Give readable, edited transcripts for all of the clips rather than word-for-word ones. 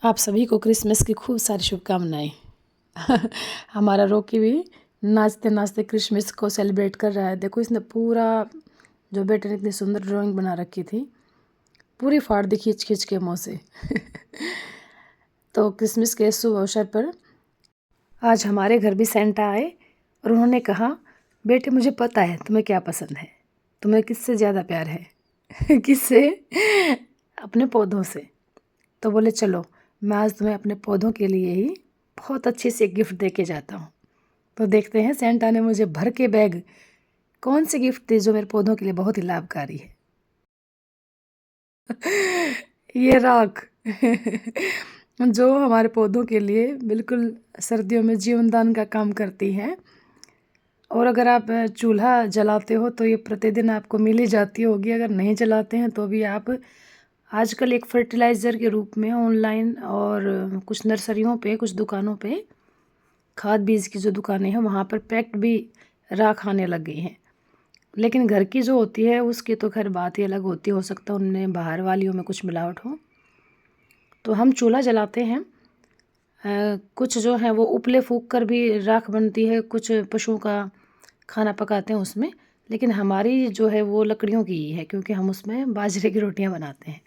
आप सभी को क्रिसमस की खूब सारी शुभकामनाएं। हमारा रॉकी भी नाचते नाचते क्रिसमस को सेलिब्रेट कर रहा है। देखो इसने पूरा, जो बेटे ने इतनी सुंदर ड्राइंग बना रखी थी, पूरी फाड़ दी खींच खींच के मुँह से। तो क्रिसमस के शुभ अवसर पर आज हमारे घर भी सेंटा आए और उन्होंने कहा, बेटे मुझे पता है तुम्हें क्या पसंद है, तुम्हें किससे ज़्यादा प्यार है। किससे? अपने पौधों से। तो बोले चलो मैं आज तुम्हें अपने पौधों के लिए ही बहुत अच्छी सी एक गिफ्ट दे के जाता हूँ। तो देखते हैं सेंटा ने मुझे भर के बैग कौन सी गिफ्ट दी जो मेरे पौधों के लिए बहुत ही लाभकारी है। ये राख जो हमारे पौधों के लिए बिल्कुल सर्दियों में जीवनदान का काम करती है। और अगर आप चूल्हा जलाते हो तो ये प्रतिदिन आपको मिल ही जाती होगी। अगर नहीं जलाते हैं तो भी आप आजकल एक फर्टिलाइज़र के रूप में ऑनलाइन और कुछ नर्सरियों पे, कुछ दुकानों पे, खाद बीज की जो दुकानें हैं वहाँ पर पैक्ड भी राख आने लग गई हैं। लेकिन घर की जो होती है उसकी तो खैर बात ही अलग होती, हो सकता है उनमें बाहर वालियों में कुछ मिलावट हो। तो हम चूल्हा जलाते हैं, कुछ जो है वो उपले फूँक कर भी राख बनती है, कुछ पशुओं का खाना पकाते हैं उसमें। लेकिन हमारी जो है वो लकड़ियों की ही है, क्योंकि हम उसमें बाजरे की रोटियां बनाते हैं।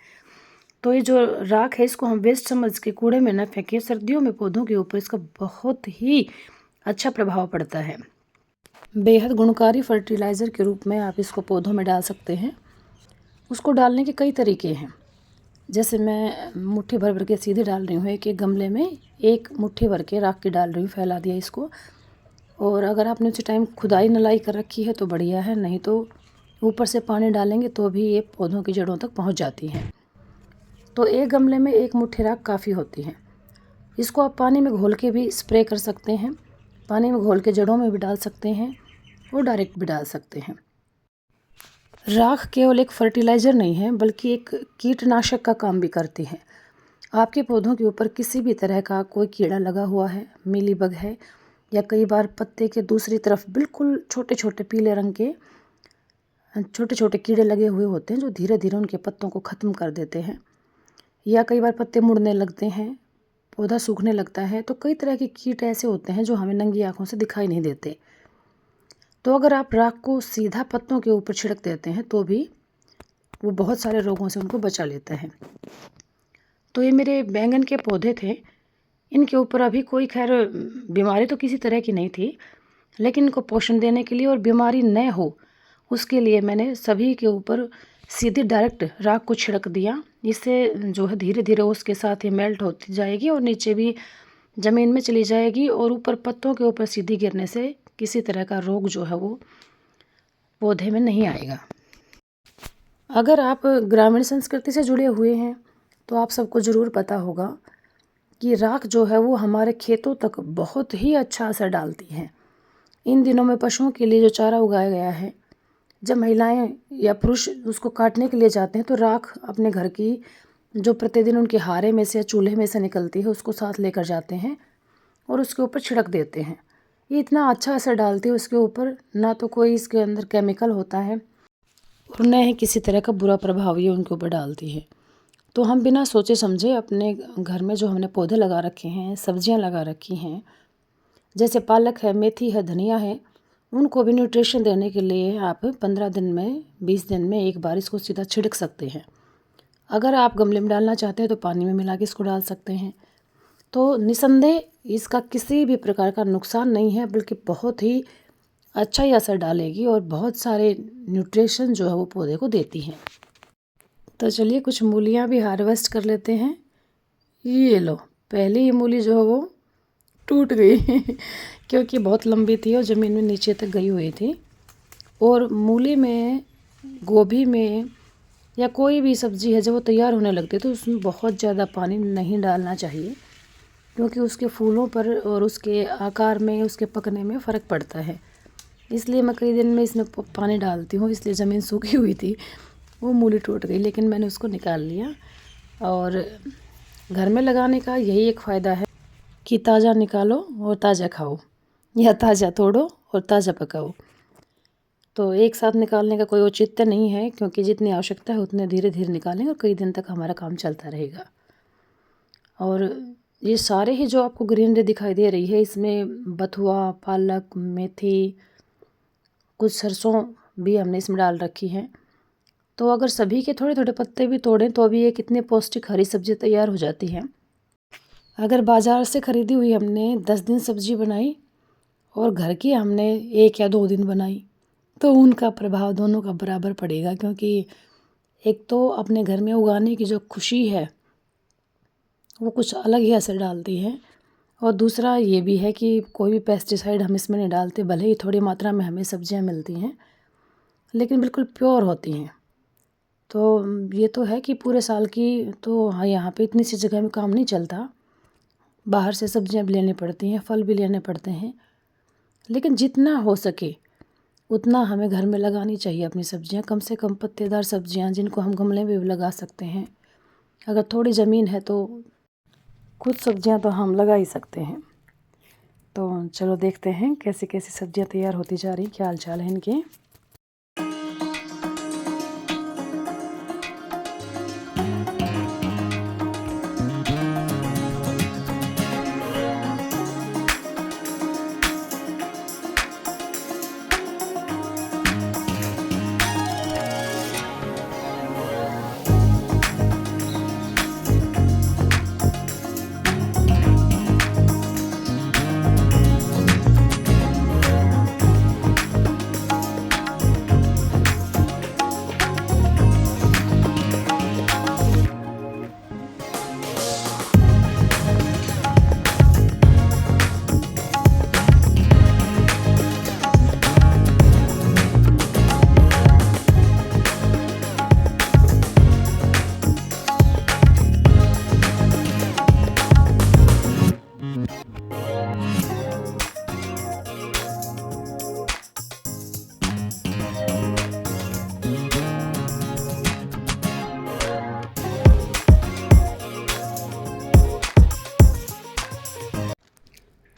तो ये जो राख है इसको हम वेस्ट समझ के कूड़े में न फेंकें। सर्दियों में पौधों के ऊपर इसका बहुत ही अच्छा प्रभाव पड़ता है। बेहद गुणकारी फर्टिलाइज़र के रूप में आप इसको पौधों में डाल सकते हैं। उसको डालने के कई तरीके हैं। जैसे मैं मुट्ठी भर भर के सीधे डाल रही हूँ, एक गमले में एक मुट्ठी भर के राख के डाल रही हूँ, फैला दिया इसको। और अगर आपने उसी टाइम खुदाई नलाई कर रखी है तो बढ़िया है, नहीं तो ऊपर से पानी डालेंगे तो भी ये पौधों की जड़ों तक पहुँच जाती हैं। तो एक गमले में एक मुट्ठी राख काफ़ी होती है। इसको आप पानी में घोल के भी स्प्रे कर सकते हैं, पानी में घोल के जड़ों में भी डाल सकते हैं और डायरेक्ट भी डाल सकते हैं। राख केवल एक फर्टिलाइज़र नहीं है बल्कि एक कीटनाशक का काम भी करती है। आपके पौधों के ऊपर किसी भी तरह का कोई कीड़ा लगा हुआ है, मीलीबग है, या कई बार पत्ते के दूसरी तरफ बिल्कुल छोटे छोटे पीले रंग के छोटे छोटे कीड़े लगे हुए होते हैं जो धीरे धीरे उनके पत्तों को ख़त्म कर देते हैं, या कई बार पत्ते मुड़ने लगते हैं, पौधा सूखने लगता है। तो कई तरह के कीट ऐसे होते हैं जो हमें नंगी आंखों से दिखाई नहीं देते। तो अगर आप राख को सीधा पत्तों के ऊपर छिड़क देते हैं तो भी वो बहुत सारे रोगों से उनको बचा लेता है। तो ये मेरे बैंगन के पौधे थे, इनके ऊपर अभी कोई खैर बीमारी तो किसी तरह की नहीं थी, लेकिन इनको पोषण देने के लिए और बीमारी न हो उसके लिए मैंने सभी के ऊपर सीधे डायरेक्ट राख को छिड़क दिया। इससे जो है धीरे धीरे उसके साथ ये मेल्ट होती जाएगी और नीचे भी ज़मीन में चली जाएगी, और ऊपर पत्तों के ऊपर सीधी गिरने से किसी तरह का रोग जो है वो पौधे में नहीं आएगा। अगर आप ग्रामीण संस्कृति से जुड़े हुए हैं तो आप सबको ज़रूर पता होगा कि राख जो है वो हमारे खेतों तक बहुत ही अच्छा असर डालती है। इन दिनों में पशुओं के लिए जो चारा उगाया गया है, जब महिलाएं या पुरुष उसको काटने के लिए जाते हैं तो राख अपने घर की जो प्रतिदिन उनके हारे में से या चूल्हे में से निकलती है उसको साथ लेकर जाते हैं और उसके ऊपर छिड़क देते हैं। ये इतना अच्छा असर डालती है उसके ऊपर, ना तो कोई इसके अंदर केमिकल होता है और न ही किसी तरह का बुरा प्रभाव ये उनके ऊपर डालती है। तो हम बिना सोचे समझे अपने घर में जो हमने पौधे लगा रखे हैं, सब्जियां लगा रखी हैं, जैसे पालक है, मेथी है, धनिया है, उनको भी न्यूट्रिशन देने के लिए आप 15 दिन में, 20 दिन में एक बार इसको सीधा छिड़क सकते हैं। अगर आप गमले में डालना चाहते हैं तो पानी में मिला के इसको डाल सकते हैं। तो निसंदेह इसका किसी भी प्रकार का नुकसान नहीं है, बल्कि बहुत ही अच्छा ही असर डालेगी और बहुत सारे न्यूट्रिशन जो है वो पौधे को देती हैं। तो चलिए कुछ मूलियाँ भी हार्वेस्ट कर लेते हैं। ये लो, पहली ही मूली जो है वो टूट गई क्योंकि बहुत लंबी थी और ज़मीन में नीचे तक गई हुई थी। और मूली में, गोभी में, या कोई भी सब्ज़ी है जब वो तैयार होने लगती है तो उसमें बहुत ज़्यादा पानी नहीं डालना चाहिए, क्योंकि उसके फूलों पर और उसके आकार में, उसके पकने में फ़र्क पड़ता है। इसलिए मैं कई दिन में इसमें पानी डालती हूँ। इसलिए ज़मीन सूखी हुई थी, वो मूली टूट गई, लेकिन मैंने उसको निकाल लिया। और घर में लगाने का यही एक फ़ायदा है कि ताज़ा निकालो और ताज़ा खाओ, या ताज़ा तोड़ो और ताज़ा पकाओ। तो एक साथ निकालने का कोई औचित्य नहीं है, क्योंकि जितनी आवश्यकता है उतने धीरे धीरे निकालें और कई दिन तक हमारा काम चलता रहेगा। और ये सारे ही जो आपको ग्रीनरी दिखाई दे रही है, इसमें बथुआ, पालक, मेथी, कुछ सरसों भी हमने इसमें डाल रखी है। तो अगर सभी के थोड़े थोड़े पत्ते भी तोड़ें तो भी ये कितने पौष्टिक हरी सब्जी तैयार हो जाती है। अगर बाज़ार से ख़रीदी हुई हमने 10 दिन सब्जी बनाई और घर की हमने 1 या 2 दिन बनाई, तो उनका प्रभाव दोनों का बराबर पड़ेगा। क्योंकि एक तो अपने घर में उगाने की जो खुशी है वो कुछ अलग ही असर डालती है, और दूसरा ये भी है कि कोई भी पेस्टिसाइड हम इसमें नहीं डालते। भले ही थोड़ी मात्रा में हमें सब्जियां मिलती हैं, लेकिन बिल्कुल प्योर होती हैं। तो ये तो है कि पूरे साल की तो हाँ, यहाँ पे इतनी सी जगह में काम नहीं चलता। बाहर से सब्जियां भी लेनी पड़ती हैं, फल भी लेने पड़ते हैं, लेकिन जितना हो सके उतना हमें घर में लगानी चाहिए अपनी सब्जियां। कम से कम पत्तेदार सब्जियां जिनको हम गमले में भी लगा सकते हैं। अगर थोड़ी ज़मीन है तो कुछ सब्जियां तो हम लगा ही सकते हैं। तो चलो देखते हैं कैसी कैसी सब्जियां तैयार होती जा रही, क्या हाल चाल है इनके।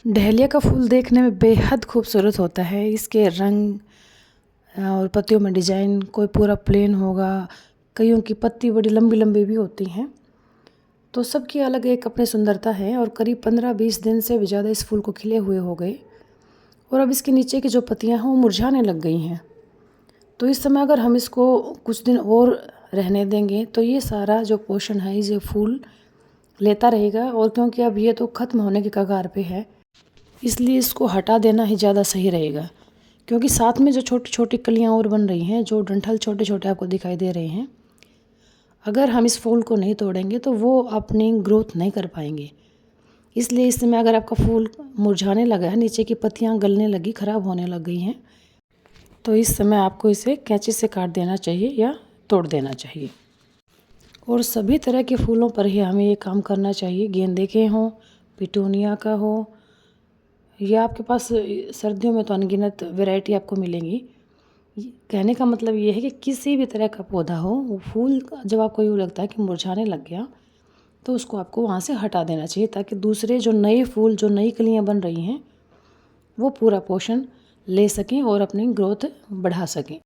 डहेलिया का फूल देखने में बेहद खूबसूरत होता है। इसके रंग और पत्तियों में डिजाइन, कोई पूरा प्लेन होगा, कईयों की पत्ती बड़ी लंबी लंबी भी होती हैं। तो सबकी अलग एक अपनी सुंदरता है। और करीब 15-20 दिन से भी ज़्यादा इस फूल को खिले हुए हो गए, और अब इसके नीचे की जो पत्तियां हैं वो मुरझाने लग गई हैं। तो इस समय अगर हम इसको कुछ दिन और रहने देंगे तो ये सारा जो पोषण है ये फूल लेता रहेगा। और क्योंकि अब ये तो ख़त्म होने के कगार पे है, इसलिए इसको हटा देना ही ज़्यादा सही रहेगा। क्योंकि साथ में जो छोटी छोटी कलियां और बन रही हैं, जो डंठल छोटे छोटे आपको दिखाई दे रहे हैं, अगर हम इस फूल को नहीं तोड़ेंगे तो वो अपनी ग्रोथ नहीं कर पाएंगे। इसलिए इस समय अगर आपका फूल मुरझाने लगा है, नीचे की पत्तियां गलने लगी, ख़राब होने लग गई हैं, तो इस समय आपको इसे कैंची से काट देना चाहिए या तोड़ देना चाहिए। और सभी तरह के फूलों पर ही हमें ये काम करना चाहिए। गेंदे के हों, पिटूनिया का हो, या आपके पास सर्दियों में तो अनगिनत वैरायटी आपको मिलेंगी। कहने का मतलब ये है कि किसी भी तरह का पौधा हो, वो फूल जब आपको यूँ लगता है कि मुरझाने लग गया, तो उसको आपको वहाँ से हटा देना चाहिए, ताकि दूसरे जो नए फूल, जो नई कलियाँ बन रही हैं, वो पूरा पोषण ले सकें और अपनी ग्रोथ बढ़ा सकें।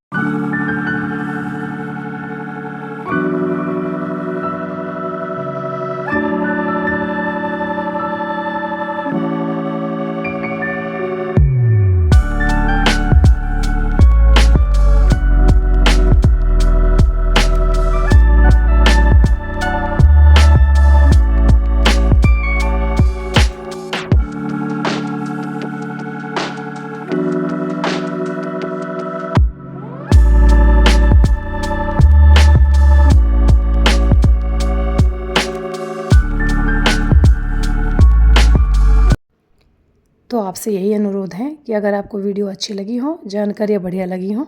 तो आपसे यही अनुरोध है कि अगर आपको वीडियो अच्छी लगी हो, जानकारियाँ बढ़िया लगी हो,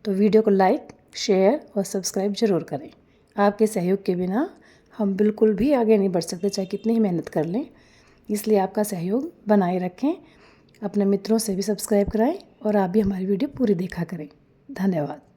तो वीडियो को लाइक, शेयर और सब्सक्राइब ज़रूर करें। आपके सहयोग के बिना हम बिल्कुल भी आगे नहीं बढ़ सकते, चाहे कितनी ही मेहनत कर लें। इसलिए आपका सहयोग बनाए रखें, अपने मित्रों से भी सब्सक्राइब कराएं और आप भी हमारी वीडियो पूरी देखा करें। धन्यवाद।